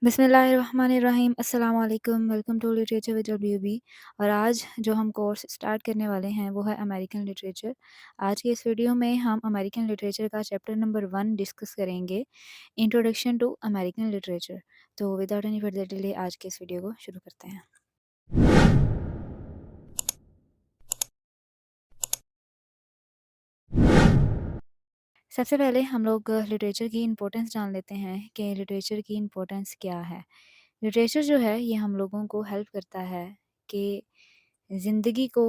बिस्मिल्लाहिर्रहमानिर्रहीम अस्सलाम वालेकुम welcome to literature with WB. और आज जो हम कोर्स स्टार्ट करने वाले हैं वो है अमेरिकन लिटरेचर। आज के इस वीडियो में हम अमेरिकन लिटरेचर का चैप्टर नंबर 1 डिस्कस करेंगे, इंट्रोडक्शन टू अमेरिकन लिटरेचर। तो विदाउट एनी फर्दर डिले आज के इस वीडियो को शुरू करते हैं। सबसे पहले हम लोग लिटरेचर की इम्पोर्टेंस जान लेते हैं कि लिटरेचर की इम्पोर्टेंस क्या है। लिटरेचर जो है ये हम लोगों को हेल्प करता है कि ज़िंदगी को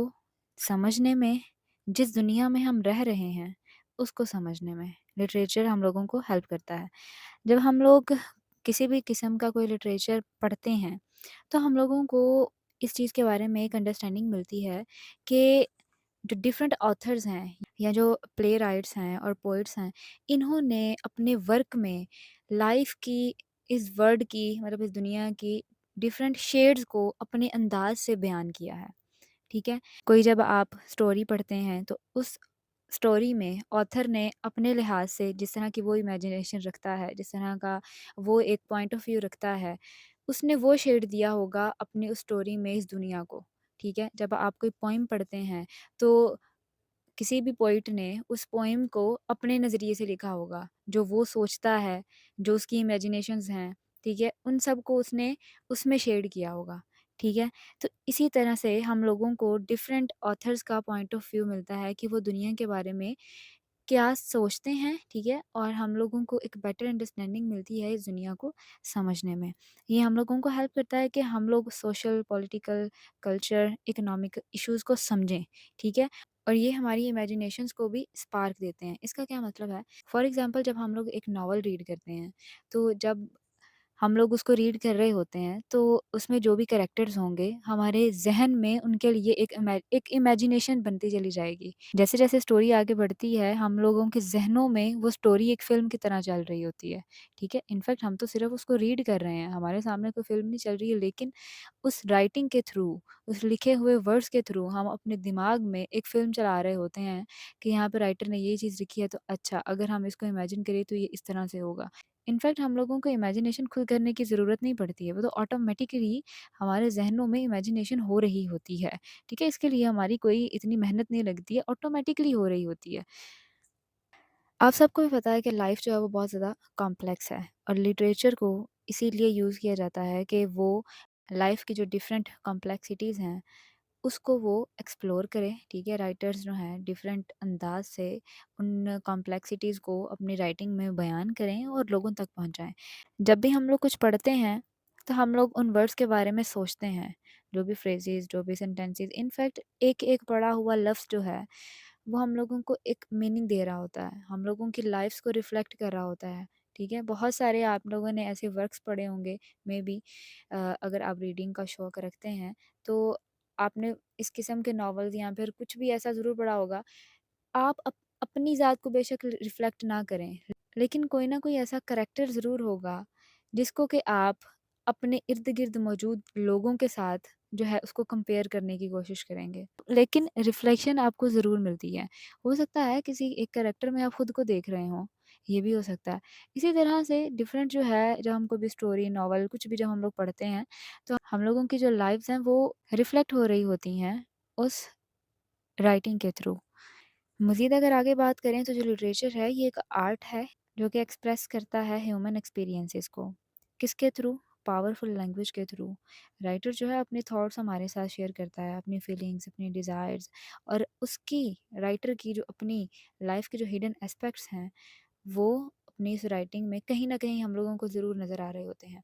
समझने में, जिस दुनिया में हम रह रहे हैं उसको समझने में लिटरेचर हम लोगों को हेल्प करता है। जब हम लोग किसी भी किस्म का कोई लिटरेचर पढ़ते हैं तो हम लोगों को इस चीज़ के बारे में एक अंडरस्टैंडिंग मिलती है कि जो डिफरेंट ऑथर्स हैं या जो प्ले राइट्स हैं और पोइट्स हैं, इन्होंने अपने वर्क में लाइफ की, इस वर्ल्ड की, मतलब इस दुनिया की डिफरेंट शेड्स को अपने अंदाज से बयान किया है। ठीक है, कोई जब आप स्टोरी पढ़ते हैं तो उस स्टोरी में ऑथर ने अपने लिहाज से, जिस तरह की वो इमेजिनेशन रखता है, जिस तरह का वो एक पॉइंट ऑफ व्यू रखता है, उसने वो शेड दिया होगा अपनी उस स्टोरी में इस दुनिया को। ठीक है, जब आप कोई पोइम पढ़ते हैं तो किसी भी पोइट ने उस पोएम को अपने नज़रिए से लिखा होगा, जो वो सोचता है, जो उसकी इमेजिनेशंस हैं, ठीक है? उन सब को उसने उसमें शेड किया होगा, ठीक है? तो इसी तरह से हम लोगों को डिफरेंट ऑथर्स का पॉइंट ऑफ व्यू मिलता है कि वो दुनिया के बारे में क्या सोचते हैं, ठीक है? और हम लोगों को एक बेटर अंडरस्टैंडिंग मिलती है इस दुनिया को समझने में। ये हम लोगों को हेल्प करता है कि हम लोग social, political, culture, economic issues को समझें, ठीक है? और ये हमारी इमेजिनेशंस को भी स्पार्क देते हैं। इसका क्या मतलब है? फॉर एग्ज़ाम्पल जब हम लोग एक नॉवल रीड करते हैं, तो जब हम लोग उसको रीड कर रहे होते हैं, तो उसमें जो भी कैरेक्टर्स होंगे, हमारे ज़हन में उनके लिए एक इमेजिनेशन बनती चली जाएगी। जैसे-जैसे स्टोरी आगे बढ़ती है, हम लोगों के ज़हनों में वो स्टोरी एक फ़िल्म की तरह चल रही होती है, ठीक है? इनफैक्ट हम तो सिर्फ़ उसको रीड कर रहे हैं, हमारे सामने कोई फ़िल्म नहीं चल रही है, लेकिन उस राइटिंग के थ्रू, उस लिखे हुए वर्ड्स के थ्रू हम अपने दिमाग में एक फ़िल्म चला रहे होते हैं कि यहाँ पे राइटर ने ये चीज़ लिखी है, तो अच्छा अगर हम इसको इमेजिन करें तो ये इस तरह से होगा। इनफैक्ट हम लोगों को इमेजिनेशन खुद करने की ज़रूरत नहीं पड़ती है, वो तो ऑटोमेटिकली हमारे ज़हनों में इमेजिनेशन हो रही होती है, ठीक है? इसके लिए हमारी कोई इतनी मेहनत नहीं लगती है, ऑटोमेटिकली हो रही होती है। आप सबको भी पता है कि लाइफ जो है वो बहुत ज़्यादा कॉम्प्लेक्स है और लिटरेचर को इसीलिए यूज़ किया जाता है कि वो लाइफ की जो डिफरेंट कॉम्प्लेक्सिटीज़ हैं उसको वो एक्सप्लोर करे, ठीक है? राइटर्स जो हैं डिफरेंट अंदाज से उन कॉम्प्लेक्सिटीज़ को अपनी राइटिंग में बयान करें और लोगों तक पहुंचाएं। जब भी हम लोग कुछ पढ़ते हैं तो हम लोग उन वर्ड्स के बारे में सोचते हैं, जो भी फ्रेजेस, जो भी सेंटेंसेस, इनफैक्ट एक एक पढ़ा हुआ लफ्ज़ जो है वो हम लोगों को एक मीनिंग दे रहा होता है, हम लोगों की लाइफ्स को रिफ्लेक्ट कर रहा होता है, ठीक है? बहुत सारे आप लोगों ने ऐसे वर्क्स पढ़े होंगे, मे बी अगर आप रीडिंग का शौक़ रखते हैं, तो आपने इस किस्म के नॉवेल्स या फिर कुछ भी ऐसा ज़रूर पढ़ा होगा। आप अपनी ज़ात को बेशक रिफ्लेक्ट ना करें, लेकिन कोई ना कोई ऐसा करैक्टर ज़रूर होगा, जिसको कि आप अपने इर्द-गिर्द मौजूद लोगों के साथ जो है उसको कंपेयर करने की कोशिश करेंगे। लेकिन रिफ्लेक्शन आपको ज़रूर मिलती है। हो सकता है किसी एक करैक्टर में आप खुद को देख रहे हों, ये भी हो सकता है। इसी तरह से डिफरेंट जो है, जब हम कोई भी स्टोरी, नॉवल कुछ भी जब हम लोग पढ़ते हैं, तो हम लोगों की जो लाइफ़्स हैं वो रिफ्लेक्ट हो रही होती हैं उस राइटिंग के थ्रू। मज़ीद अगर आगे बात करें तो जो लिटरेचर है ये एक आर्ट है जो कि एक्सप्रेस करता है ह्यूमन एक्सपीरियंसेस को। किसके थ्रू? पावरफुल लैंग्वेज के थ्रू। राइटर जो है अपने थॉट्स हमारे साथ शेयर करता है, अपनी फीलिंग्स, अपनी डिज़ायर्स, और उसकी, राइटर की जो अपनी लाइफ के जो हिडन एस्पेक्ट्स हैं वो अपनी इस राइटिंग में कहीं ना कहीं हम लोगों को ज़रूर नज़र आ रहे होते हैं।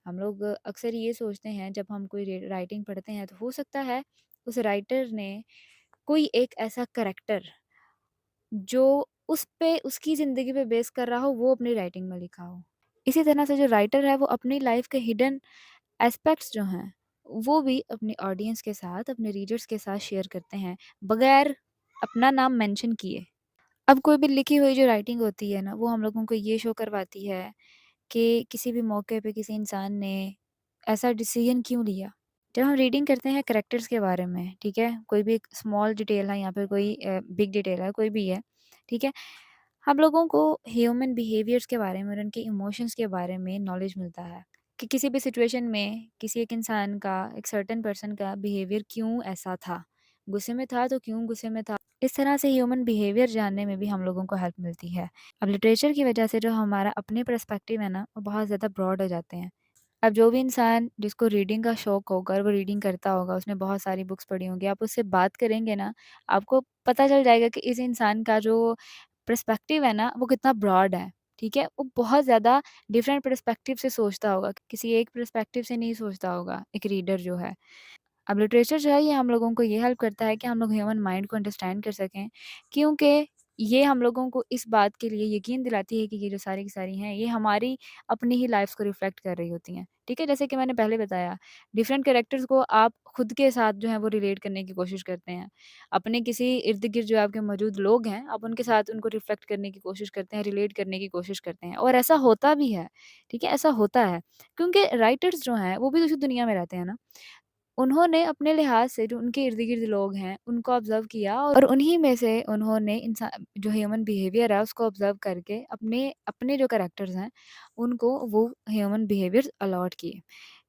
हम लोग अक्सर ये सोचते हैं जब हम कोई राइटिंग पढ़ते हैं, तो हो सकता है उस राइटर ने कोई एक ऐसा करेक्टर जो उस पे, उसकी ज़िंदगी पे बेस कर रहा हो, वो अपनी राइटिंग में लिखा हो। इसी तरह से जो राइटर है वो अपनी लाइफ़ के हिडन एस्पेक्ट्स जो हैं, वो भी अपनी ऑडियंस के साथ, अपने रीडर्स के साथ शेयर करते हैं, बगैर अपना नाम मेंशन किए। अब कोई भी लिखी हुई जो राइटिंग होती है ना, वो हम लोगों को ये शो करवाती है कि किसी भी मौके पे किसी इंसान ने ऐसा डिसीजन क्यों लिया। जब हम रीडिंग करते हैं कैरेक्टर्स के बारे में, ठीक है? कोई भी एक स्मॉल डिटेल है या फिर कोई बिग डिटेल है, कोई भी है, ठीक है? हम लोगों को ह्यूमन बिहेवियर्स के बारे में और उनके इमोशंस के बारे में नॉलेज मिलता है। कि किसी भी सिचुएशन में किसी एक इंसान का, एक सर्टेन पर्सन का बिहेवियर क्यों ऐसा था? गुस्से में था तो क्यों गुस्से में था? इस तरह से ह्यूमन बिहेवियर जानने में भी हम लोगों को हेल्प मिलती है। अब लिटरेचर की वजह से जो हमारा अपने पर्सपेक्टिव है ना, वो बहुत ज़्यादा ब्रॉड हो जाते हैं। अब जो भी इंसान जिसको रीडिंग का शौक होगा और वो रीडिंग करता होगा, उसने बहुत सारी बुक्स पढ़ी होंगी, आप उससे बात करेंगे ना, आपको पता चल जाएगा कि इस इंसान का जो पर्सपेक्टिव है ना, वो कितना ब्रॉड है, ठीक है? वो बहुत ज़्यादा डिफरेंट पर्सपेक्टिव से सोचता होगा, किसी एक पर्सपेक्टिव से नहीं सोचता होगा, एक रीडर जो है। अब लिटरेचर जो है ये हम लोगों को ये हेल्प करता है कि हम लोग ह्यूमन माइंड को अंडरस्टैंड कर सकें, क्योंकि ये हम लोगों को इस बात के लिए यकीन दिलाती है कि ये जो सारी की सारी हैं, ये हमारी अपनी ही लाइफ़्स को रिफ्लेक्ट कर रही होती हैं, ठीक है? जैसे कि मैंने पहले बताया, डिफरेंट कैरेक्टर्स को आप खुद के साथ जो है वो रिलेट करने की कोशिश करते हैं। अपने किसी इर्द-गिर्द जो आपके मौजूद लोग हैं, आप उनके साथ उनको रिफ्लेक्ट करने की कोशिश करते हैं, रिलेट करने की कोशिश करते हैं और ऐसा होता भी है, ठीक है? ऐसा होता है, क्योंकि राइटर्स जो हैं, वो भी तो इसी दुनिया में रहते हैं ना। उन्होंने अपने लिहाज से जो उनके इर्द-गिर्द लोग हैं, उनको ऑब्ज़र्व किया और उन्हीं में से उन्होंने इंसा जो ह्यूमन बिहेवियर है उसको ऑब्ज़र्व करके अपने अपने जो कैरेक्टर्स हैं, उनको वो ह्यूमन बिहेवियर्स अलॉट किए,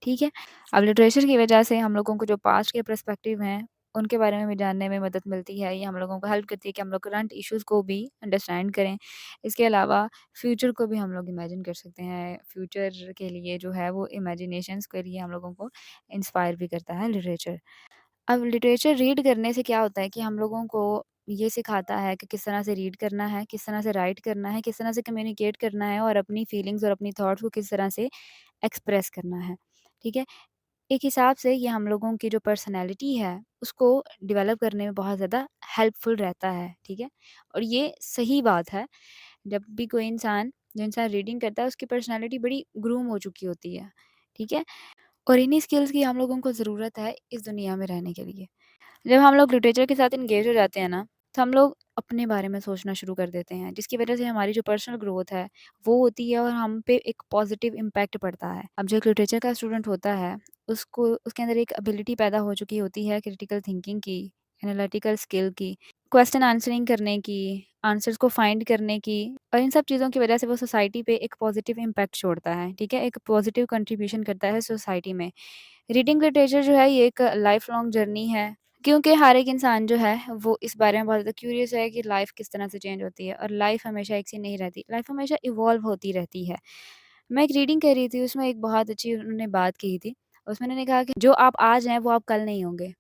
ठीक है? अब लिटरेचर की वजह से हम लोगों को जो पास्ट के पर्सपेक्टिव हैं, उनके बारे में भी जानने में मदद मिलती है। ये हम लोगों को हेल्प करती है कि हम लोग करंट इश्यूज़ को भी अंडरस्टैंड करें। इसके अलावा फ्यूचर को भी हम लोग इमेजिन कर सकते हैं। फ्यूचर के लिए जो है वो इमेजिनेशंस के लिए हम लोगों को इंस्पायर भी करता है लिटरेचर। अब लिटरेचर रीड करने से क्या होता है कि हम लोगों को ये सिखाता है कि किस तरह से रीड करना है, किस तरह से राइट करना है, किस तरह से कम्युनिकेट करना है और अपनी फीलिंग्स और अपनी थॉट्स को किस तरह से एक्सप्रेस करना है, ठीक है? एक हिसाब से ये हम लोगों की जो पर्सनैलिटी है, उसको डेवलप करने में बहुत ज़्यादा हेल्पफुल रहता है, ठीक है? और ये सही बात है, जब भी कोई इंसान जो इंसान रीडिंग करता है, उसकी पर्सनैलिटी बड़ी ग्रूम हो चुकी होती है, ठीक है? और इन्हीं स्किल्स की हम लोगों को ज़रूरत है इस दुनिया में रहने के लिए। जब हम लोग लिटरेचर के साथ एंगेज हो जाते हैं ना, तो हम लोग अपने बारे में सोचना शुरू कर देते हैं, जिसकी वजह से हमारी जो पर्सनल ग्रोथ है, वो होती है और हम पे एक पॉजिटिव इम्पैक्ट पड़ता है। अब जो एक लिटरेचर का स्टूडेंट होता है, उसको उसके अंदर एक एबिलिटी पैदा हो चुकी होती है क्रिटिकल थिंकिंग की, एनालिटिकल स्किल की, क्वेश्चन आंसरिंग करने की, आंसर्स को फाइंड करने की और इन सब चीज़ों की वजह से वो सोसाइटी पे एक पॉजिटिव इम्पैक्ट छोड़ता है, ठीक है? एक पॉजिटिव कंट्रीब्यूशन करता है सोसाइटी में। रीडिंग लिटरेचर जो है ये एक लाइफ लॉन्ग जर्नी है। क्योंकि हर एक इंसान जो है वो इस बारे में बहुत ज़्यादा क्यूरियस है कि लाइफ़ किस तरह से चेंज होती है और लाइफ़ हमेशा एक सी नहीं रहती, लाइफ़ हमेशा इवॉल्व होती रहती है। मैं एक रीडिंग कर रही थी, उसमें एक बहुत अच्छी उन्होंने बात कही थी। उसमें उन्होंने कहा कि जो आप आज हैं वो आप कल नहीं होंगे।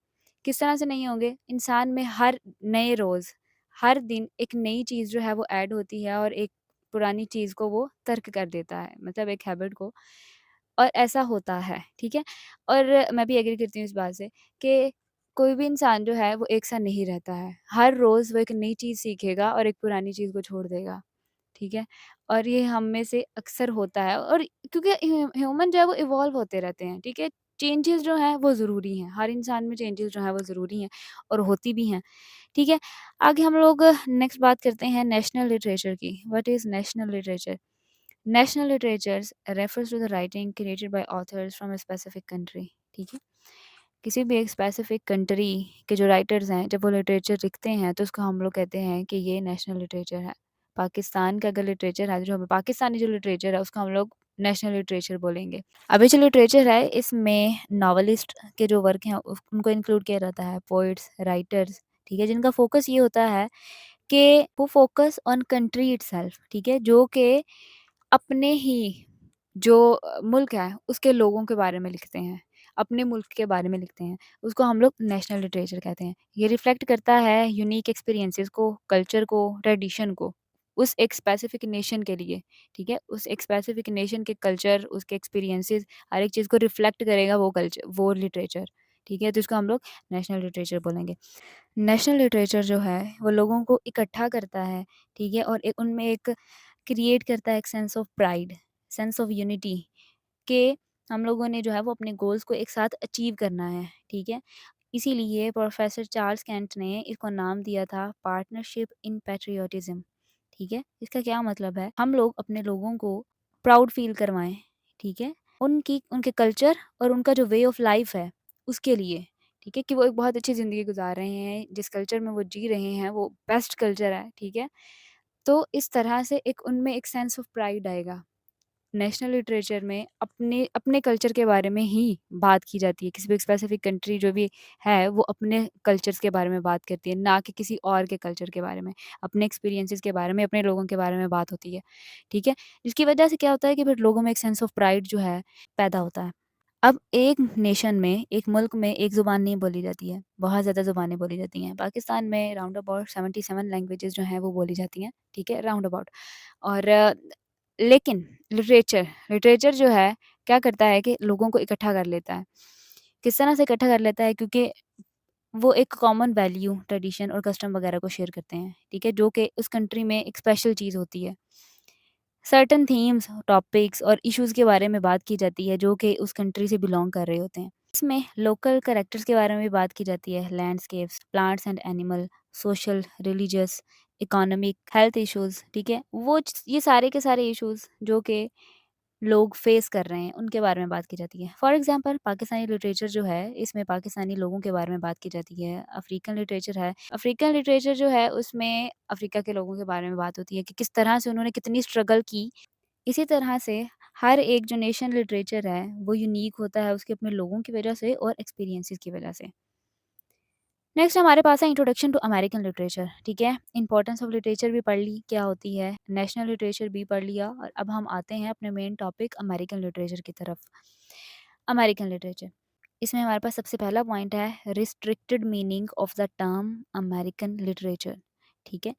किस तरह से नहीं होंगे? इंसान में हर नए रोज़, हर दिन एक नई चीज़ जो है वो ऐड होती है और एक पुरानी चीज़ को वो तर्क कर देता है, मतलब एक हैबिट को और ऐसा होता है, ठीक है? और मैं भी एग्री करती हूँ इस बात से कि कोई भी इंसान जो है वो एक सा नहीं रहता है। हर रोज़ वो एक नई चीज़ सीखेगा और एक पुरानी चीज़ को छोड़ देगा, ठीक है? और ये हम में से अक्सर होता है और क्योंकि ह्यूमन जो है वो इवॉल्व होते रहते हैं, ठीक है? चेंजेज़ जो हैं वो ज़रूरी हैं, हर इंसान में चेंजेज़ जो हैं वो ज़रूरी हैं और होती भी हैं, ठीक है? आगे हम लोग नेक्स्ट बात करते हैं नेशनल लिटरेचर की। What is national literature? National literatures refers to the writing created by authors from a specific country. ठीक है? किसी भी एक स्पेसिफिक कंट्री के जो राइटर्स हैं, जब वो लिटरेचर लिखते हैं, तो उसको हम लोग कहते हैं कि ये नेशनल लिटरेचर है। पाकिस्तान का अगर लिटरेचर है, जो पाकिस्तानी जो लिटरेचर है, उसको हम लोग नेशनल लिटरेचर बोलेंगे। अभी जो लिटरेचर है, इसमें नॉवेलिस्ट के जो वर्क हैं, उनको इंक्लूड किया जाता है, पोइट्स, राइटर्स, ठीक है? जिनका फोकस ये होता है कि वो फोकस ऑन कंट्री इटसेल्फ, ठीक है? जो कि अपने ही जो मुल्क है, उसके लोगों के बारे में लिखते हैं, अपने मुल्क के बारे में लिखते हैं, उसको हम लोग नेशनल लिटरेचर कहते हैं। ये रिफ्लेक्ट करता है यूनिक एक्सपीरियंसेस को, कल्चर को, ट्रेडिशन को, उस एक स्पेसिफिक नेशन के लिए, ठीक है? उस एक स्पेसिफिक नेशन के कल्चर, उसके एक्सपीरियंसेस, हर एक चीज़ को रिफ्लेक्ट करेगा वो लिटरेचर, ठीक है? तो इसको हम लोग नेशनल लिटरेचर बोलेंगे। नेशनल लिटरेचर जो है, वो लोगों को इकट्ठा करता है, ठीक है? और एक उनमें एक क्रिएट करता है एक sense of pride, sense of unity कि हम लोगों ने जो है वो अपने गोल्स को एक साथ अचीव करना है, ठीक है? इसीलिए प्रोफेसर चार्ल्स केंट ने इसको नाम दिया था पार्टनरशिप इन पैट्रियोटिज्म, ठीक है? इसका क्या मतलब है? हम लोग अपने लोगों को प्राउड फील करवाएँ, ठीक है? उनकी उनके कल्चर और उनका जो वे ऑफ लाइफ है, उसके लिए, ठीक है? कि वो एक बहुत अच्छी ज़िंदगी गुज़ार रहे हैं, जिस कल्चर में वो जी रहे हैं, वो बेस्ट कल्चर है, ठीक है? तो इस तरह से एक उनमें एक सेंस ऑफ प्राइड आएगा, नेशनल लिटरेचर में अपने अपने कल्चर के बारे में ही बात की जाती है। किसी भी स्पेसिफिक कंट्री जो भी है, वो अपने कल्चर्स के बारे में बात करती है, ना कि किसी और के कल्चर के बारे में। अपने एक्सपीरियंसेस के बारे में, अपने लोगों के बारे में बात होती है, ठीक है? जिसकी वजह से क्या होता है कि फिर लोगों में एक सेंस ऑफ प्राइड जो है, पैदा होता है। अब एक नेशन में, एक मुल्क में एक ज़ुबान नहीं बोली जाती है, बहुत ज़्यादा ज़ुबानें बोली जाती हैं। पाकिस्तान में राउंड अबाउट 77 लैंग्वेजेज़ जो हैं वो बोली जाती हैं, ठीक है? Round about. और लेकिन लिटरेचर लिटरेचर जो है क्या करता है कि लोगों को इकट्ठा कर लेता है। किस तरह से इकट्ठा कर लेता है? क्योंकि वो एक कॉमन वैल्यू, ट्रेडिशन और कस्टम वगैरह को शेयर करते हैं, ठीक है? जो कि उस कंट्री में एक स्पेशल चीज़ होती है। सर्टेन थीम्स, टॉपिक्स और इश्यूज़ के बारे में बात की जाती है जो कि उस कंट्री से बिलॉन्ग कर रहे होते हैं। इसमें लोकल कैरेक्टर्स के बारे में भी बात की जाती है, landscapes, plants and animal, social, religious, economic, health issues, ठीक है? ये सारे के सारे इश्यूज़ जो कि लोग फेस कर रहे हैं, उनके बारे में बात की जाती है। फॉर एग्ज़ाम्पल पाकिस्तानी लिटरेचर जो है, इसमें पाकिस्तानी लोगों के बारे में बात की जाती है। अफ्रीकन लिटरेचर है, अफ्रीकन लिटरेचर जो है उसमें अफ्रीका के लोगों के बारे में बात होती है कि किस तरह से उन्होंने कितनी स्ट्रगल की। इसी तरह से हर एक जो नेशन लिटरेचर है, वो यूनिक होता है उसके अपने लोगों की वजह से और एक्सपीरियंसेस की वजह से। नेक्स्ट हमारे पास है इंट्रोडक्शन टू अमेरिकन लिटरेचर, ठीक है? इंपॉर्टेंस ऑफ लिटरेचर भी पढ़ ली, क्या होती है, नेशनल लिटरेचर भी पढ़ लिया और अब हम आते हैं अपने मेन टॉपिक अमेरिकन लिटरेचर की तरफ। अमेरिकन लिटरेचर, इसमें हमारे पास सबसे पहला पॉइंट है restricted meaning of the term American literature, ठीक है?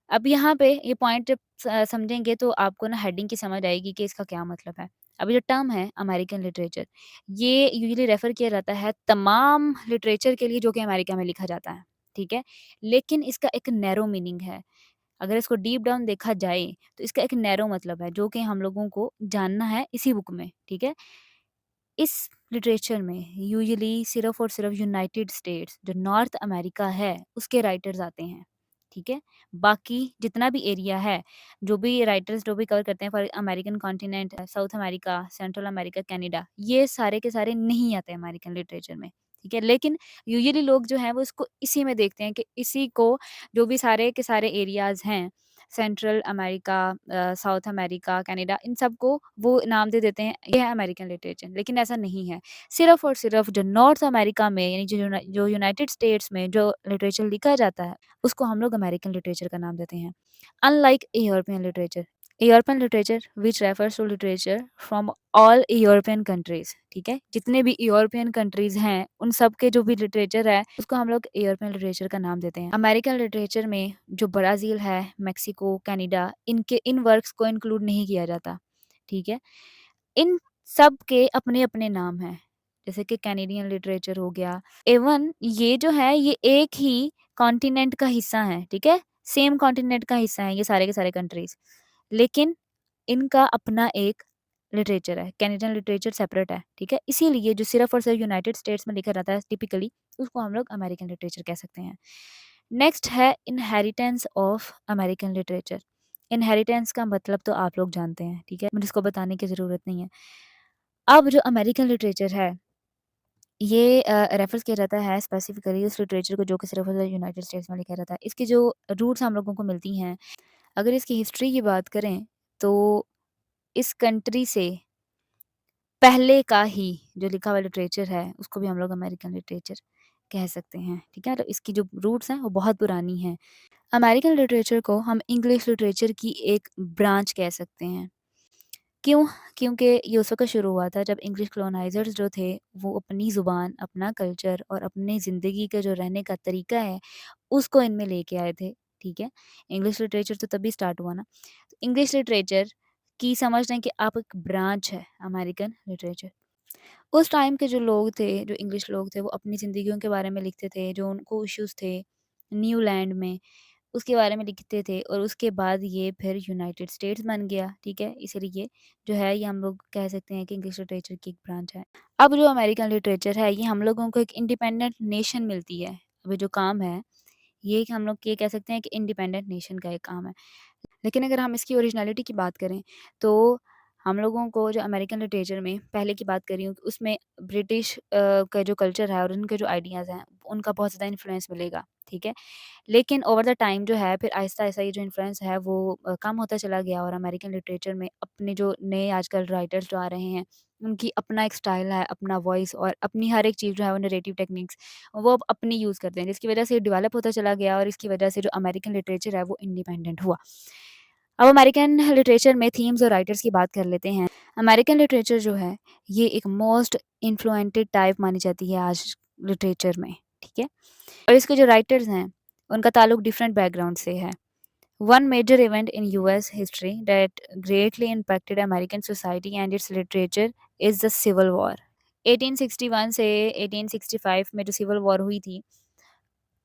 अब यहाँ पे ये पॉइंट जब समझेंगे तो आपको ना हेडिंग की समझ आएगी कि इसका क्या मतलब है। अब ये जो टर्म है अमेरिकन लिटरेचर, ये यूजुअली रेफ़र किया जाता है तमाम लिटरेचर के लिए जो कि अमेरिका में लिखा जाता है, ठीक है? लेकिन इसका एक नैरो मीनिंग है। अगर इसको डीप डाउन देखा जाए तो इसका एक नैरो मतलब है जो कि हम लोगों को जानना है इसी बुक में, ठीक है? इस लिटरेचर में यूजुअली सिर्फ़ और सिर्फ़ यूनाइटेड स्टेट्स जो नॉर्थ अमेरिका है, उसके राइटर्स आते हैं, ठीक है? बाकी जितना भी एरिया है, जो भी राइटर्स जो भी कवर करते हैं for American continent, south America, central America, Canada, ये सारे के सारे नहीं आते अमेरिकन लिटरेचर में, ठीक है? लेकिन यूजुअली लोग जो हैं वो इसको इसी में देखते हैं कि इसी को जो भी सारे के सारे एरियाज़ हैं, Central America, South America, Canada, इन सबको वो नाम दे देते हैं, ये है अमेरिकन लिटरेचर। लेकिन ऐसा नहीं है। सिर्फ़ और सिर्फ़ जो नॉर्थ अमेरिका में यानी जो यूनाइटेड स्टेट्स में जो लिटरेचर लिखा जाता है, उसको हम लोग अमेरिकन लिटरेचर का नाम देते हैं। Unlike European literature, European literature which refers to literature from all European countries, ठीक है? जितने भी यूरोपियन कंट्रीज़ हैं, उन सब के जो भी लिटरेचर है, उसको हम लोग यूरोपियन लिटरेचर का नाम देते हैं। अमेरिकन लिटरेचर में जो ब्राज़ील है, मेक्सिको, कनाडा, इनके इन वर्क्स को इंक्लूड नहीं किया जाता, ठीक है? इन सब के अपने-अपने नाम हैं, जैसे कि कैनेडियन लिटरेचर हो गया। इवन ये जो है, ये एक ही कॉन्टिनेंट का हिस्सा हैं, ठीक है? सेम कॉन्टिनेंट का हिस्सा हैं ये सारे के सारे कंट्रीज़। लेकिन इनका अपना एक लिटरेचर है, कैनेडियन लिटरेचर सेपरेट है, ठीक है? इसीलिए जो सिर्फ़ और सिर्फ़ यूनाइटेड स्टेट्स में लिखा जाता है टिपिकली, उसको हम लोग अमेरिकन लिटरेचर कह सकते हैं। नेक्स्ट है inheritance of American literature. Inheritance का मतलब तो आप लोग जानते हैं, ठीक है? मुझे इसको बताने की ज़रूरत नहीं है। अब जो अमेरिकन लिटरेचर है, ये रेफ़र किया जाता है स्पेसिफ़िकली उस लिटरेचर को जो कि सिर्फ़ और सिर्फ़ यूनाइटेड स्टेट्स में लिखा जाता है। इसकी जो रूट्स हम लोगों को मिलती हैं, अगर इसकी हिस्ट्री की बात करें, तो इस कंट्री से पहले का ही जो लिखा हुआ लिटरेचर है, उसको भी हम लोग अमेरिकन लिटरेचर कह सकते हैं, ठीक है? तो इसकी जो रूट्स हैं, वो बहुत पुरानी हैं। अमेरिकन लिटरेचर को हम इंग्लिश लिटरेचर की एक ब्रांच कह सकते हैं। क्यों? क्योंकि ये उस वक़्त शुरू हुआ था जब इंग्लिश कॉलोनाइज़र्स जो थे, वो अपनी ज़ुबान, अपना कल्चर और अपनी ज़िंदगी का जो रहने का तरीका है, उसको इनमें लेके आए थे, ठीक है? इंग्लिश लिटरेचर तो तभी स्टार्ट हुआ ना। इंग्लिश लिटरेचर की समझ लें कि आप एक ब्रांच है अमेरिकन लिटरेचर। उस टाइम के जो लोग थे, जो इंग्लिश लोग थे, वो अपनी ज़िंदगियों के बारे में लिखते थे, जो उनको इश्यूज़ थे न्यू लैंड में, उसके बारे में लिखते थे और उसके बाद ये फिर यूनाइटेड स्टेट्स बन गया, ठीक है? इसीलिए जो है ये हम लोग कह सकते हैं कि इंग्लिश लिटरेचर की एक ब्रांच है। अब जो अमेरिकन लिटरेचर है, ये हम लोगों को एक इंडिपेंडेंट नेशन मिलती है। अभी जो काम है, ये एक हम लोग ये कह सकते हैं कि इंडिपेंडेंट नेशन का एक काम है। लेकिन अगर हम इसकी ओरिजिनैलिटी की बात करें, तो हम लोगों को जो अमेरिकन लिटरेचर में पहले की बात कर रही हूँ, उसमें ब्रिटिश का जो कल्चर है और उनके जो आइडियाज़ हैं, उनका बहुत ज़्यादा इन्फ्लुएंस मिलेगा, ठीक है? लेकिन ओवर द टाइम जो है फिर आहिस्ता-आहिस्ता ये जो इन्फ्लुएंस है वो कम होता चला गया और अमेरिकन लिटरेचर में अपने जो नए आजकल राइटर्स जो आ रहे हैं, उनकी अपना एक स्टाइल है, अपना वॉइस और अपनी हर एक चीज़ जो है वो नैरेटिव टेक्निक्स वो अब अपनी यूज़ करते हैं, जिसकी वज़ह से डेवलप होता चला गया और इसकी वज़ह से जो अमेरिकन लिटरेचर है वो इंडिपेंडेंट हुआ। अब अमेरिकन लिटरेचर में थीम्स और राइटर्स की बात कर लेते हैं। अमेरिकन लिटरेचर जो है, ये एक मोस्ट इन्फ्लुएंटेड टाइप मानी जाती है आज लिटरेचर में, ठीक है? और इसके जो राइटर्स हैं, उनका ताल्लुक डिफरेंट बैकग्राउंड से है। One major event in US history that greatly impacted American society and its literature is the Civil War। 1861 से 1865 में जो सिविल वॉर हुई थी,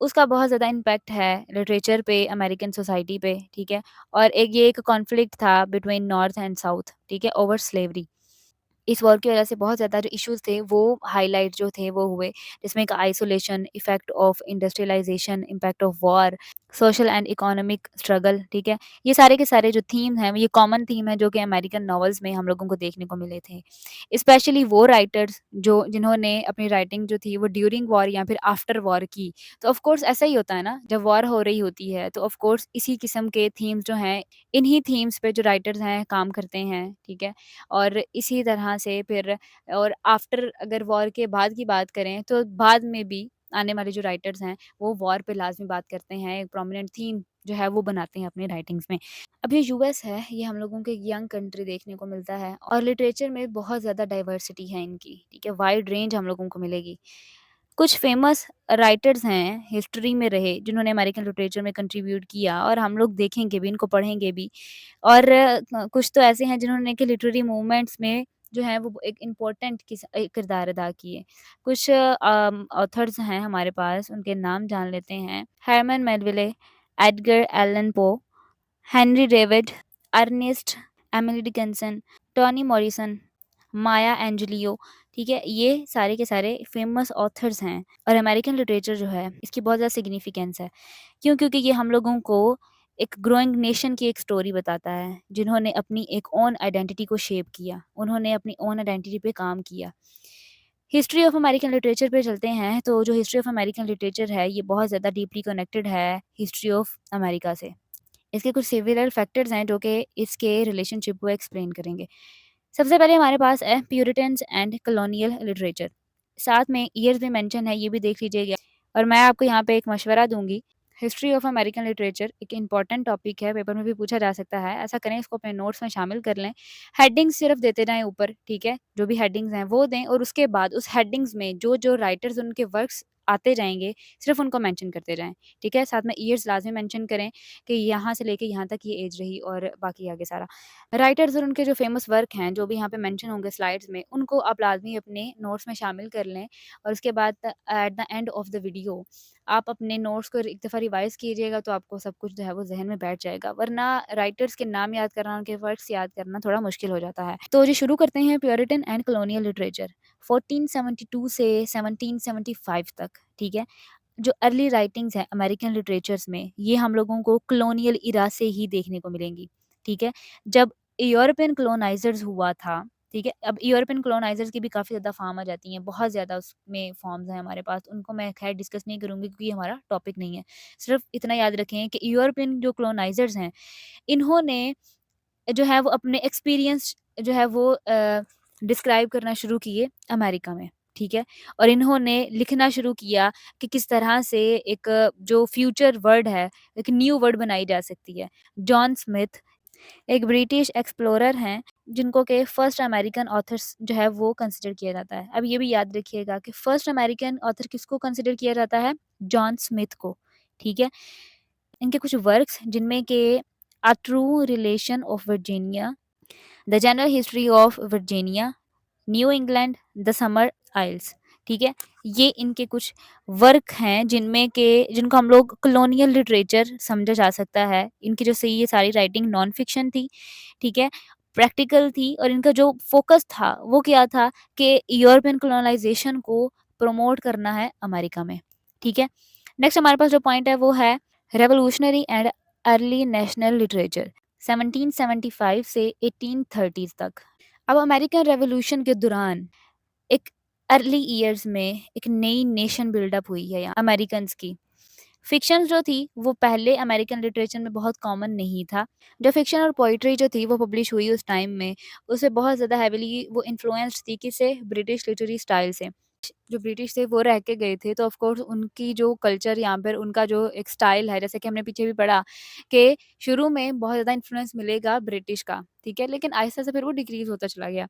उसका बहुत ज़्यादा इम्पैक्ट है लिटरेचर पे, अमेरिकन सोसाइटी पे, ठीक है? और एक कॉन्फ्लिक्ट था बिटवीन नॉर्थ एंड साउथ, ठीक है? Over slavery. इस वॉर की वज़ह से बहुत ज़्यादा जो इश्यूज़ थे वो हाइलाइट जो थे वो हुए, जिसमें एक isolation, effect of industrialisation, impact of war, social and economic struggle, ठीक है? ये सारे के सारे जो थीम हैं, ये कॉमन थीम है जो कि अमेरिकन नॉवेल्स में हम लोगों को देखने को मिले थे। स्पेशली वो राइटर्स जो जिन्होंने अपनी राइटिंग जो थी वो ड्यूरिंग वॉर या फिर आफ्टर वॉर की। तो ऑफ़ कोर्स ऐसा ही होता है ना, जब वॉर हो रही होती है तो ऑफ़ कोर्स इसी किस्म के थीम्स जो हैं, इन्हीं थीम्स पे जो राइटर्स हैं काम करते हैं, ठीक है? और इसी तरह से फिर और आफ्टर अगर वॉर के बाद की बात करें तो बाद में भी आने वाले जो राइटर्स हैं वो वॉर पे लाज़मी बात करते हैं, एक प्रोमिनेंट थीम जो है वो बनाते हैं अपनी राइटिंग्स में। अब ये यूएस है, ये हम लोगों को एक यंग कंट्री देखने को मिलता है और लिटरेचर में बहुत ज़्यादा डाइवर्सिटी है इनकी, ठीक है? वाइड रेंज हम लोगों को मिलेगी। कुछ फेमस राइटर्स हैं, हिस्ट्री में रहे, जिन्होंने अमेरिकन लिटरेचर में कंट्रीब्यूट किया और हम लोग देखेंगे भी, इनको पढ़ेंगे भी। और कुछ तो ऐसे हैं जिन्होंने कि लिटरेरी मूवमेंट्स में जो है वो एक इम्पोर्टेंट किरदार अदा किए। कुछ ऑथर्स हैं हमारे पास, उनके नाम जान लेते हैं। Herman Melville, Edgar Allan Poe, Henry David, Ernest Emily Dickinson, Toni Morrison, Maya Angelou, ठीक है? ये सारे के सारे फेमस ऑथर्स हैं और अमेरिकन लिटरेचर जो है इसकी बहुत ज़्यादा सिग्निफिकेंस है। क्यों? क्योंकि ये हम लोगों को एक ग्रोइंग नेशन की एक स्टोरी बताता है, जिन्होंने अपनी एक ओन आइडेंटिटी को शेप किया, उन्होंने अपनी ओन आइडेंटिटी पे काम किया। हिस्ट्री ऑफ अमेरिकन लिटरेचर पे चलते हैं, तो जो हिस्ट्री ऑफ अमेरिकन लिटरेचर है, ये बहुत ज़्यादा डीपली कनेक्टेड है हिस्ट्री ऑफ अमेरिका से। इसके कुछ सिमिलर फैक्टर्स हैं जो कि इसके रिलेशनशिप को एक्सप्लेन करेंगे। सबसे पहले हमारे पास है प्यूरिटन्स एंड कॉलोनियल लिटरेचर। साथ में ईयर्स भी मेंशन है, ये भी देख लीजिएगा। और मैं आपको यहाँ पे एक मशवरा दूँगी, हिस्ट्री ऑफ अमेरिकन लिटरेचर एक इम्पॉर्टेंट टॉपिक है, पेपर में भी पूछा जा सकता है। ऐसा करें, इसको अपने नोट्स में शामिल कर लें। हेडिंग्स सिर्फ देते जाएँ ऊपर, ठीक है? जो भी हेडिंग्स हैं वो दें और उसके बाद उस हेडिंग्स में जो-जो राइटर्स उनके वर्क्स आते जाएँगे, सिर्फ उनको मेंशन करते जाएँ, ठीक है? साथ में ईयर्स लाज़मी मेंशन करें कि यहाँ से लेके यहाँ तक ये एज रही और बाकी आगे सारा। राइटर्स और उनके जो फ़ेमस वर्क हैं, जो भी यहाँ पे मेंशन होंगे स्लाइड्स में, उनको आप लाज़मी अपने नोट्स में शामिल कर लें और उसके बाद at the end of the video आप अपने नोट्स को एक दफ़ा रिवाइज़ कीजिएगा, तो आपको सब कुछ जो है वो ज़हन में बैठ जाएगा। वरना राइटर्स के नाम याद करना, उनके वर्क्स याद करना थोड़ा मुश्किल हो जाता है। तो जी शुरू करते हैं प्यूरिटन एंड कॉलोनियल लिटरेचर 1472 से 1775 तक, ठीक है? जो अर्ली राइटिंग्स हैं अमेरिकन लिटरेचर्स में, ये हम लोगों को कॉलोनियल इरा से ही देखने को मिलेंगी, ठीक है? जब यूरोपियन कॉलोनाइज़र्स हुआ था, ठीक है? अब यूरोपियन कॉलोनाइज़र्स की भी काफ़ी ज़्यादा फ़ॉर्म आ जाती हैं, बहुत ज़्यादा उसमें फ़ॉर्म्स हैं हमारे पास, उनको मैं ख़ैर डिस्कस नहीं करूँगी क्योंकि ये हमारा टॉपिक नहीं है। सिर्फ़ इतना याद रखें कि यूरोपियन जो कॉलोनाइज़र्स हैं, इन्होंने जो है वो अपने एक्सपीरियंस जो है वो डिस्क्राइब करना शुरू किए अमेरिका में, ठीक है? और इन्होंने लिखना शुरू किया कि किस तरह से एक जो फ्यूचर वर्ड है, एक न्यू वर्ड बनाई जा सकती है। जॉन स्मिथ एक ब्रिटिश एक्सप्लोरर हैं, जिनको कि फर्स्ट अमेरिकन ऑथर्स जो है वो कंसिडर किया जाता है। अब ये भी याद रखिएगा कि फर्स्ट अमेरिकन ऑथर किसको कंसिडर किया जाता है? जॉन स्मिथ को, ठीक है? इनके कुछ वर्क्स जिनमें कि a true relation of Virginia, the general history of Virginia, New England, the Summer Isles, ठीक है? ये इनके कुछ वर्क हैं जिनमें के जिनको हम लोग कॉलोनियल लिटरेचर समझा जा सकता है। इनकी जो सही ये सारी राइटिंग नॉन फिक्शन थी, ठीक है? प्रैक्टिकल थी और इनका जो फ़ोकस था वो क्या था कि यूरोपियन कॉलोनाइज़ेशन को प्रमोट करना है अमेरिका में, ठीक है? नेक्स्ट हमारे पास जो पॉइंट है वो है revolutionary and early national literature 1775 से 1830s तक। अब अमेरिकन रेवोल्यूशन के दौरान एक अर्ली ईयर्स में एक नई नेशन बिल्डअप हुई है यहाँ अमेरिकन्स की। फ़िक्शन जो थी वो पहले अमेरिकन लिटरेचर में बहुत कॉमन नहीं था। जो फ़िक्शन और पोएट्री जो थी वो पब्लिश हुई उस टाइम में, उसमें बहुत ज़्यादा हेवीली वो इन्फ्लुएंस्ड थी किससे? ब्रिटिश लिटरेरी स्टाइल से। जो ब्रिटिश थे वो रह के गए थे तो ऑफ़ कोर्स उनकी जो कल्चर या फिर उनका जो एक स्टाइल है, जैसे कि हमने पीछे भी पढ़ा कि शुरू में बहुत ज़्यादा इन्फ्लुएंस मिलेगा ब्रिटिश का, ठीक है? लेकिन आहिस्ता से फिर वो डिक्रीज़ होता चला गया।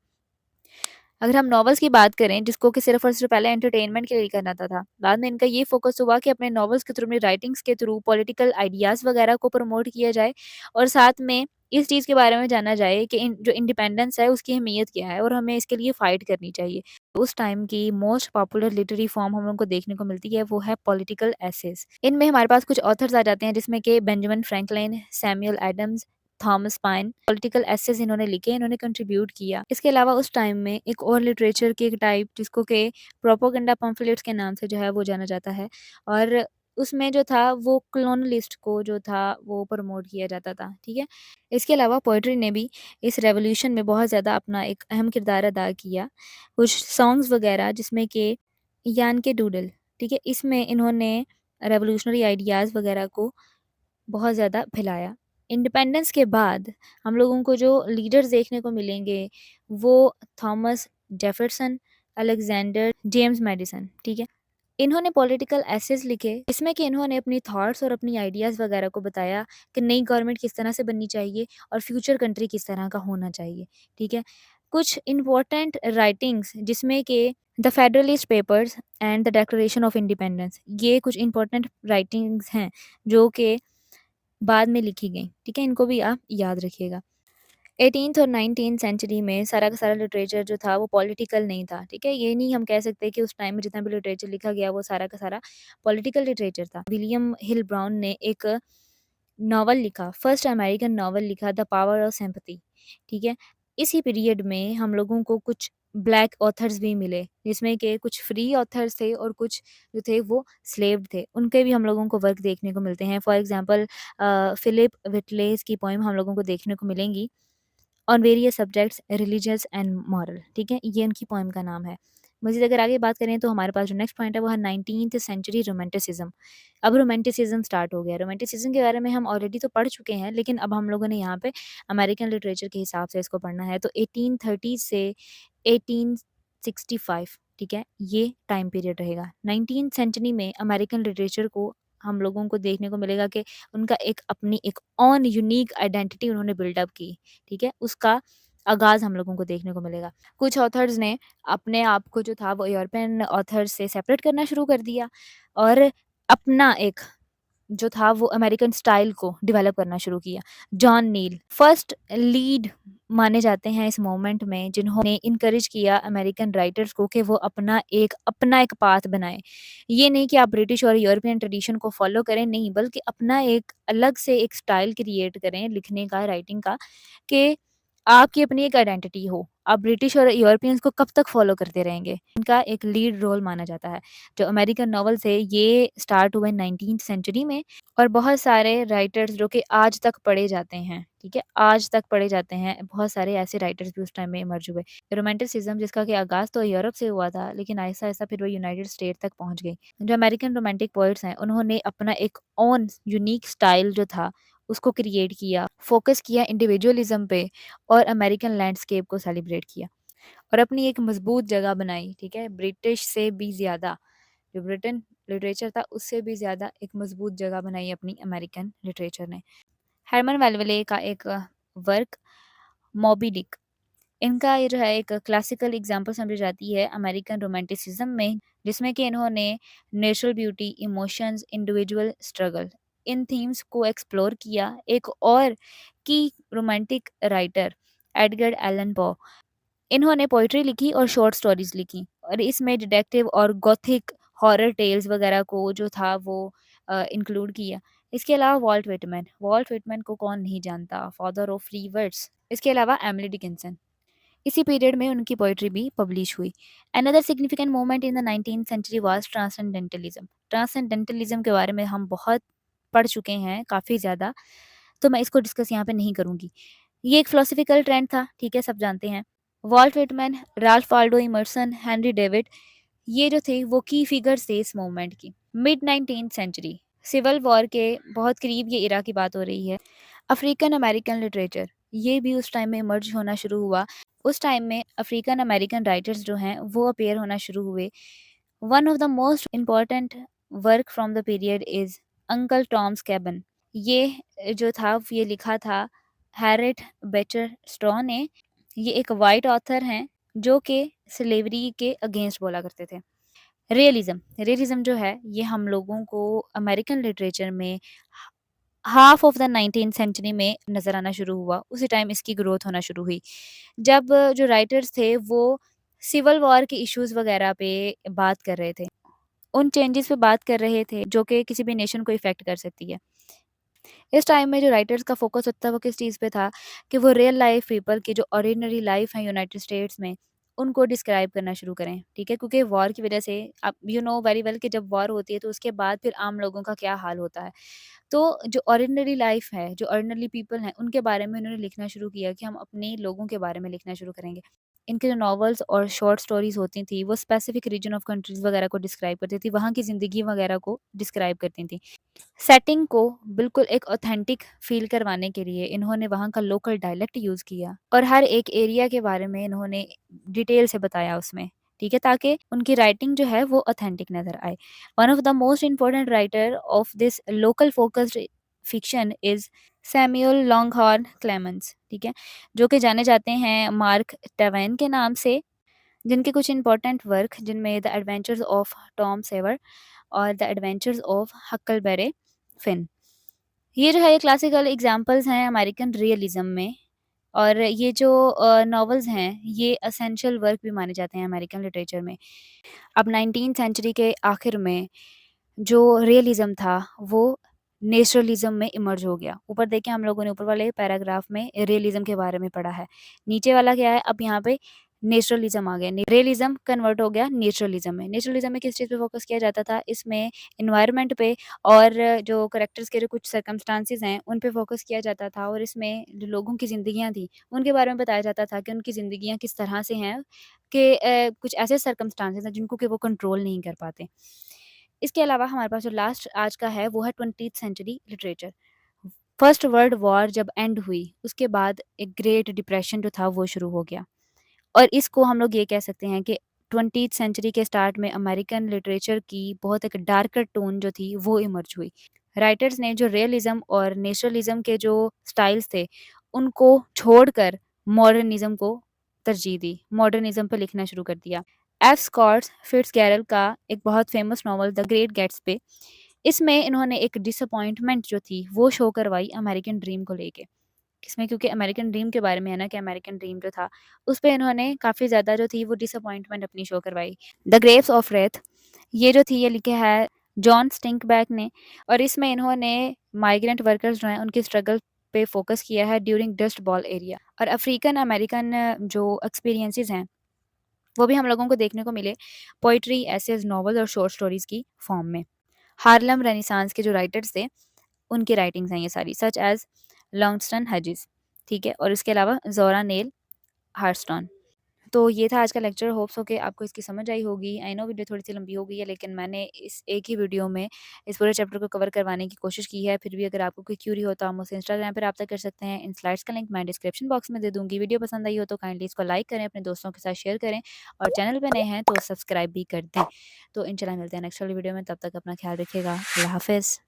अगर हम नॉवेल्स की बात करें जिसको कि सिर्फ़ और सिर्फ़ पहले एंटरटेनमेंट के लिए करना था। बाद में इनका ये फ़ोकस हुआ कि अपने नॉवेल्स के थ्रू, अपनी राइटिंग्स के थ्रू पॉलिटिकल आइडियाज़ वगैरह को प्रमोट किया जाए और साथ में इस चीज़ के बारे में जाना जाए कि जो इंडिपेंडेंस है उसकी अहमियत क्या है और हमें इसके लिए फ़ाइट करनी चाहिए। उस टाइम की मोस्ट पॉपुलर लिटरेरी फ़ॉर्म हम लोगों को देखने को मिलती है वो है पॉलिटिकल एसेज़। इनमें हमारे पास कुछ ऑथर्स आ जाते हैं जिसमें कि Benjamin Franklin, Samuel Adams, Thomas Paine political essays इन्होंने लिखे, इन्होंने कंट्रीब्यूट किया। इसके अलावा उस टाइम में एक और लिटरेचर की एक टाइप जिसको कि प्रोपेगेंडा पम्फलेट्स के नाम से जो है वो जाना जाता है और उसमें जो था वो कॉलोनियलिस्ट को जो था वो प्रमोट किया जाता था, ठीक है? इसके अलावा पोएट्री ने भी इस रेवोल्यूशन में बहुत ज़्यादा अपना एक अहम किरदार अदा किया। कुछ सॉन्ग्स वगैरह जिसमें कि यान के डूडल, ठीक है? इसमें इन्होंने रेवोल्यूशनरी आइडियाज़ वगैरह को बहुत ज़्यादा फैलाया। इंडिपेंडेंस के बाद हम लोगों को जो लीडर्स देखने को मिलेंगे, वो Thomas Jefferson, Alexander, James Madison, ठीक है? इन्होंने पॉलिटिकल एसेस लिखे, इसमें कि इन्होंने अपनी थॉट्स और अपनी आइडियाज़ वगैरह को बताया कि नई गवर्नमेंट किस तरह से बननी चाहिए और फ्यूचर कंट्री किस तरह का होना चाहिए, ठीक है? कुछ इम्पोर्टेंट राइटिंग्स जिसमें कि the federalist papers and the declaration of independence, ये कुछ इम्पोर्टेंट राइटिंग्स हैं, जो कि बाद में लिखी गई, ठीक है? इनको भी आप याद रखिएगा। 18th और 19th सेंचुरी में सारा का सारा लिटरेचर जो था वो पॉलिटिकल नहीं था, ठीक है? ये नहीं हम कह सकते कि उस टाइम में जितना भी लिटरेचर लिखा गया वो सारा का सारा पॉलिटिकल लिटरेचर था। विलियम हिल ब्राउन ने एक नॉवल लिखा, फर्स्ट अमेरिकन नॉवल लिखा द पावर ऑफ सिम्पैथी, ठीक है? इसी पीरियड में हम लोगों को कुछ ब्लैक ऑथर्स भी मिले, जिसमें कि कुछ फ्री ऑथर्स थे और कुछ जो थे वो स्लेव्ड थे। उनके भी हम लोगों को वर्क देखने को मिलते हैं। फॉर एग्ज़ाम्पल फिलिप विटलेस की पोएम हम लोगों को देखने को मिलेंगी on various subjects religious and moral, ठीक है? ये उनकी पोएम का नाम है। मज़ीद अगर आगे बात करें तो हमारे पास जो नेक्स्ट पॉइंट है वो है 19th सेंचुरी रोमांटिसिज़्म। अब रोमांटिसिज़्म स्टार्ट हो गया। रोमांटिसिज़्म के बारे में हम ऑलरेडी तो पढ़ चुके हैं, लेकिन अब हम लोगों ने यहाँ पे अमेरिकन लिटरेचर के हिसाब से इसको पढ़ना है। तो 1830 से 1865, ठीक है? ये टाइम पीरियड रहेगा। 19th सेंचुरी में अमेरिकन लिटरेचर को हम लोगों को देखने को मिलेगा कि उनका एक अपनी एक ऑन यूनिक आइडेंटिटी उन्होंने बिल्डअप की, ठीक है? उसका आगाज़ हम लोगों को देखने को मिलेगा। कुछ ऑथर्स ने अपने आप को जो था वो यूरोपियन ऑथर्स से सेपरेट करना शुरू कर दिया और अपना एक जो था वो अमेरिकन स्टाइल को डेवलप करना शुरू किया। जॉन नील फर्स्ट लीड माने जाते हैं इस मूवमेंट में जिन्होंने इनकरेज किया अमेरिकन राइटर्स को कि वो अपना एक पाथ बनाएँ। ये नहीं कि आप ब्रिटिश और यूरोपियन ट्रेडिशन को फ़ॉलो करें, नहीं बल्कि अपना एक अलग से एक स्टाइल क्रिएट करें लिखने का, राइटिंग का कि आपकी अपनी एक आइडेंटिटी हो। आप ब्रिटिश और यूरोपियंस को कब तक फ़ॉलो करते रहेंगे? इनका एक लीड रोल माना जाता है। जो अमेरिकन नॉवेल्स है ये स्टार्ट हुए 19th सेंचुरी में और बहुत सारे राइटर्स जो कि आज तक पढ़े जाते हैं, ठीक है? आज तक पढ़े जाते हैं, बहुत सारे ऐसे राइटर्स भी उस टाइम में इमर्ज हुए। रोमांटिसिज़्म जिसका कि आगाज़ तो यूरोप से हुआ था, लेकिन आहिस्ता-आहिस्ता फिर वो यूनाइटेड स्टेट तक पहुँच गई। जो अमेरिकन रोमांटिक पोएट्स हैं, उन्होंने अपना एक ओन यूनिक स्टाइल जो था, उसको क्रिएट किया, फ़ोकस किया इंडिविजुअलिज़्म पे और अमेरिकन लैंडस्केप को सेलिब्रेट किया और अपनी एक मज़बूत जगह बनाई, ठीक है? ब्रिटिश से भी ज़्यादा जो ब्रिटेन लिटरेचर था उससे भी ज़्यादा एक मज़बूत जगह बनाई अपनी अमेरिकन लिटरेचर ने। हरमन वेल्वले का एक वर्क मॉबी डिक, इनका ये जो है एक क्लासिकल एग्ज़ाम्पल समझी जाती है अमेरिकन रोमांटिसिज़्म में, जिसमें कि इन्होंने natural beauty, emotions, individual struggle in themes को एक्सप्लोर किया। एक और की रोमांटिक राइटर एडगर एलन पो, इन्होंने पोएट्री लिखी और शॉर्ट स्टोरीज़ लिखी और इसमें डिटेक्टिव और गॉथिक हॉरर टेल्स वगैरह को जो था वो इंक्लूड किया। इसके अलावा वॉल्ट व्हिटमैन को कौन नहीं जानता, फादर ऑफ फ्री वर्ड्स। इसके अलावा एमिली डिकिंसन, इसी पीरियड में उनकी पोएट्री भी पब्लिश हुई। Another significant moment in the 19th century was transcendentalism. Transcendentalism के बारे में हम बहुत पढ़ चुके हैं, काफ़ी ज़्यादा, तो मैं इसको डिस्कस यहाँ पे नहीं करूँगी। ये एक फिलॉसफिकल ट्रेंड था, ठीक है, सब जानते हैं। Walt Whitman, Ralph Waldo Emerson, Henry David, ये जो थे वो की फिगर्स थे इस मूवमेंट की। Mid 19th century, civil war के बहुत करीब ये इरा की बात हो रही है। अफ्रीकन अमेरिकन लिटरेचर ये भी उस टाइम में इमर्ज होना शुरू हुआ। उस टाइम में अफ्रीकन अमेरिकन राइटर्स जो हैं वो अपीयर होना शुरू हुए। One of the most important work from the period is uncle Tom's cabin. ये जो था ये लिखा था हैरिट बेचर स्ट्रॉ ने। ये एक वाइट ऑथर हैं जो कि स्लेवरी के अगेंस्ट बोला करते थे। रियलिज़्म जो है ये हम लोगों को अमेरिकन लिटरेचर में half of the 19th century में नज़र आना शुरू हुआ। उसी टाइम इसकी ग्रोथ होना शुरू हुई। जब जो राइटर्स थे वो सिविल वॉर के इश्यूज़ वग़ैरह पे बात कर रहे थे। उन चेंजेज़ पे बात कर रहे थे जो कि किसी भी नेशन को इफ़ेक्ट कर सकती है। इस टाइम में जो राइटर्स का फ़ोकस होता है वो किस चीज़ पे था कि वो रियल लाइफ़ पीपल की जो ऑर्डिनरी लाइफ़ है यूनाइटेड स्टेट्स में, उनको डिस्क्राइब करना शुरू करें, ठीक है? क्योंकि वॉर की वज़ह से आप यू नो वेरी वेल कि जब वॉर होती है तो उसके बाद फिर आम लोगों का क्या हाल होता है। तो जो ऑर्डिनरी लाइफ़ है, जो ऑर्डिनरी पीपल हैं, उनके बारे में उन्होंने लिखना शुरू किया कि हम अपने लोगों के बारे में लिखना शुरू करेंगे। इनके जो नॉवेल्स और शॉर्ट स्टोरीज़ होती थी, वो स्पेसिफ़िक रीजन ऑफ कंट्रीज़ वगैरह को डिस्क्राइब करती थी, वहाँ की ज़िंदगी वगैरह को डिस्क्राइब करती थी। सेटिंग को बिल्कुल एक ऑथेंटिक फ़ील करवाने के लिए इन्होंने वहाँ का लोकल डायलेक्ट यूज़ किया और हर एक एरिया के बारे में इन्होंने डिटेल से बताया उसमें, ठीक है? ताकि उनकी राइटिंग जो है वो ऑथेंटिक नज़र आए। One of the most important writer of this local focused fiction is Samuel Longhorn Clemens, ठीक है? जो कि जाने जाते हैं मार्क ट्वेन के नाम से, जिनके कुछ इम्पोर्टेंट वर्क जिनमें the adventures of Tom Sawyer और the adventures of Huckleberry Finn. ये जो है ये क्लासिकल एग्जांपल्स हैं अमेरिकन रियलिज़्म में और ये जो नॉवेल्स हैं ये एसेंशियल वर्क भी माने जाते हैं अमेरिकन लिटरेचर में। अब 19th सेंचुरी के आखिर में जो रियलिज़्म था वो नेचुरलिज़्म में इमर्ज हो गया। ऊपर देखिए हम लोगों ने ऊपर वाले पैराग्राफ में रियलिज़्म के बारे में पढ़ा है। नीचे वाला क्या है अब यहाँ पे नेचुरलिज़्म आ गया। रियलिज़्म कन्वर्ट हो गया नेचुरलिज़्म में। नेचुरलिज़्म में किस चीज़ पे फ़ोकस किया जाता था? इसमें एनवायरनमेंट पे और जो कैरेक्टर्स के जो कुछ सर्कमस्टांसेस हैं उन पे फ़ोकस किया जाता था और इसमें जो लोगों की ज़िंदगियाँ थी उनके बारे में बताया जाता था कि उनकी ज़िंदगियाँ किस तरह से हैं कि कुछ ऐसे सर्कमस्टांसेस हैं जिनको कि वो कंट्रोल नहीं कर पाते। इसके अलावा हमारे पास जो लास्ट आज का है वो है 20th century literature. First world war जब एंड हुई उसके बाद एक ग्रेट डिप्रेशन जो था वो शुरू हो गया और इसको हम लोग ये कह सकते हैं कि 20th सेंचुरी के स्टार्ट में अमेरिकन लिटरेचर की बहुत एक डार्कर टोन जो थी वो इमर्ज हुई। राइटर्स ने जो रियलिज्म और नेचुरलिज्म के जो स्टाइल्स थे उनको छोड़कर मॉडर्निज्म को तरजीह दी, मॉडर्निज्म पे लिखना शुरू कर दिया। एफ स्कॉट फिट्जगेरल्ड का एक बहुत famous novel the great Gatsby, इसमें इन्होंने एक डिसअपॉइंटमेंट जो थी वो शो करवाई अमेरिकन ड्रीम को लेके। इसमें क्योंकि अमेरिकन ड्रीम के बारे में है ना कि अमेरिकन ड्रीम जो था उस पे इन्होंने काफ़ी ज़्यादा जो थी वो डिसअपॉइंटमेंट अपनी शो करवाई। द ग्रेव्स ऑफ रेथ ये जो थी ये लिखे है जॉन स्टिंकबैक ने और इसमें इन्होंने माइग्रेंट वर्कर्स जो हैं उनकी स्ट्रगल पे फोकस किया है ड्यूरिंग डस्ट बॉल एरिया और अफ्रीकन अमेरिकन जो एक्सपीरियंसेस हैं वो भी हम लोगों को देखने को मिले पोइट्री, एसेज, नॉवल और शॉर्ट स्टोरीज की फॉर्म में। हार्लम रेनेसांस के जो राइटर्स थे उनकी राइटिंग्स हैं ये सारी सच एज लॉन्गस्टन हजिस, ठीक है? और इसके अलावा ज़ोरा नेल हार्स्टन। तो ये था आज का लेक्चर, होप्स हो कि आपको इसकी समझ आई होगी। आई नो वीडियो थोड़ी-सी लंबी हो गई है लेकिन मैंने इस एक ही वीडियो में इस पूरे चैप्टर को कवर करवाने की कोशिश की है। फिर भी अगर आपको कोई क्यूरी हो तो आप मुझसे इंस्टाग्राम पे राब्ता कर सकते हैं। इन स्लाइड्स का लिंक मैं डिस्क्रिप्शन बॉक्स में दे दूँगी। वीडियो पसंद आई हो तो काइंडली इसको लाइक करें, अपने दोस्तों के साथ शेयर करें और चैनल पे नए हैं तो सब्सक्राइब भी कर दें। तो इंशाल्लाह मिलते हैं नेक्स्ट वाली वीडियो में, तब तक अपना ख्याल रखिएगा। अल्लाह हाफ़िज़।